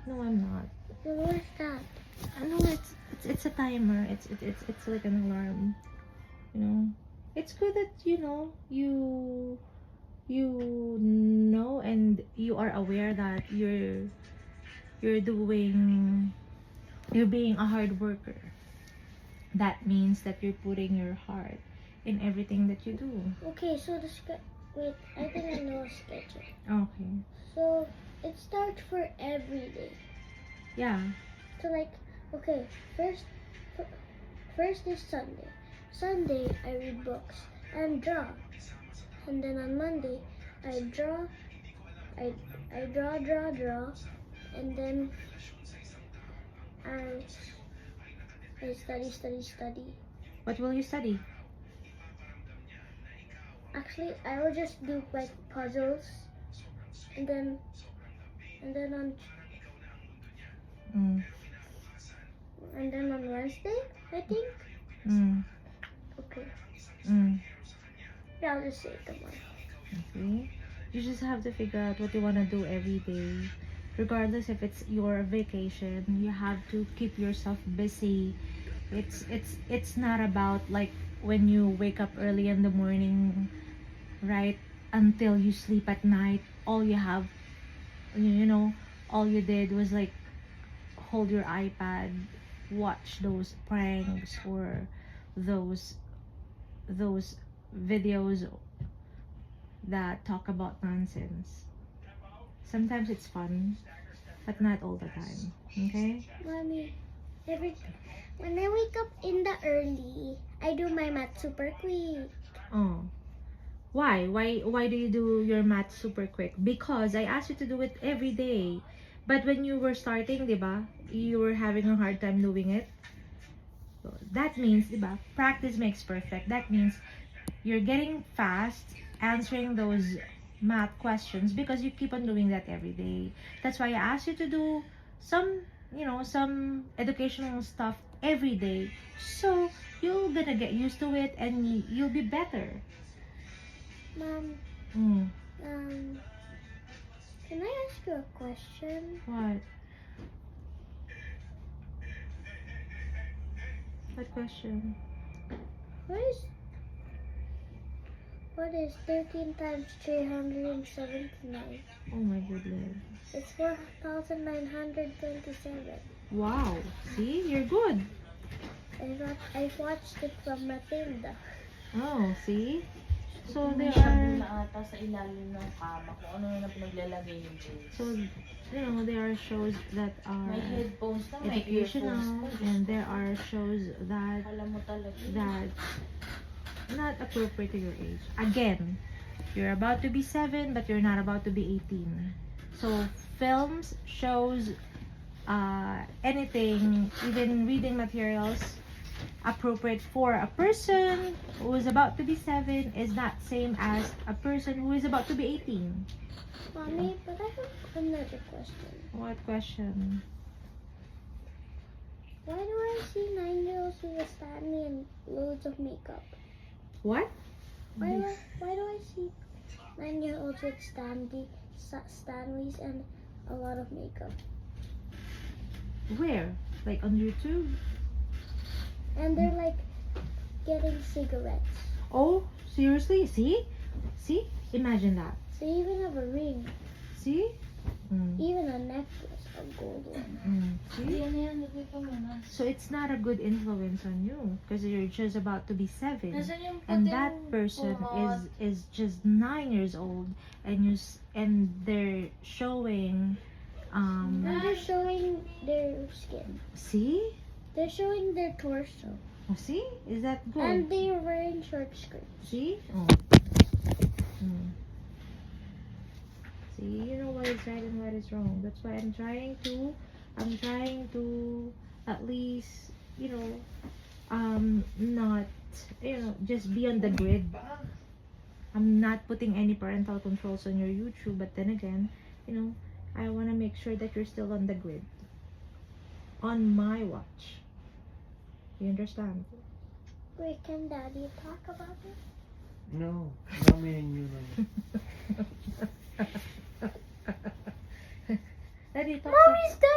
No, I'm not. Then what's that? No, it's a timer. It's like an alarm. You know, it's good that you know and you are aware that you're doing you're being a hard worker. That means that you're putting your heart in everything that you do. Okay, so wait, I think I know a schedule. Okay. So it starts for every day. Yeah. So like, okay, first is Sunday. Sunday I read books and draw, and then on Monday I draw, I draw, and then I study. What will you study? Actually, I will just do like puzzles, and then on Mm. and then on Wednesday, I think. Mm. Okay, Mm. yeah, I'll just say it tomorrow. Okay. You just have to figure out what you want to do every day. Regardless if it's your vacation, you have to keep yourself busy. It's not about like when you wake up early in the morning, right? Until you sleep at night, all you have, you know, all you did was like hold your iPad, watch those pranks or those those videos that talk about nonsense. Sometimes it's fun, but not all the time. Okay? Mommy, when I wake up in the early, I do my math super quick. Oh. Why? Why do you do your math super quick? Because I asked you to do it every day. But when you were starting, 'di ba? You were having a hard time doing it. So that means, 'di ba? Practice makes perfect. That means you're getting fast answering those math questions because you keep on doing that every day. That's why I asked you to do some educational stuff every day. So you're gonna get used to it and you'll be better. Mom, Mm. can I ask you a question? What? What question? What is 13 times 379? Oh my goodness. It's 4,927. Wow. See? You're good. I watched it from Matilda. Oh, see? So May there sabi are na ata sa ilalim ng kama kung ano yun ang pinaglalagay yung James. so there are shows that are May headphones na, may educational earphones pa. and there are shows that Alam mo talaga. not appropriate to your age. Again, you're about to be 7 but you're not about to be 18. So films, shows, anything, even reading materials appropriate for a person who is about to be 7 is not same as a person who is about to be 18. Mommy, but I have another question. What question? Why do I see 9-year-olds with a Stanley and loads of makeup? What? Why do I see 9-year-olds with Stanleys and a lot of makeup? Where? Like on YouTube? And they're like getting cigarettes. Oh, seriously? See? See? Imagine that. They even have a ring, See? even a necklace, a gold one. See? Yan yan, lagay ka muna. So it's not a good influence on you because you're just about to be 7. Nasaan yung And puting that person kumot? is just 9 years old and they're showing And they're showing their skin. see? They're showing their torso. Oh, see? Is that good? And they're wearing short skirts. See? Oh. See, you know what is right and what is wrong. That's why I'm trying to at least, not, just be on the grid. I'm not putting any parental controls on your YouTube, but then again, I want to make sure that you're still on the grid. On my watch. You understand? Wait, can Daddy talk about it? No, not me and you. No. Daddy, talk Mommy's done.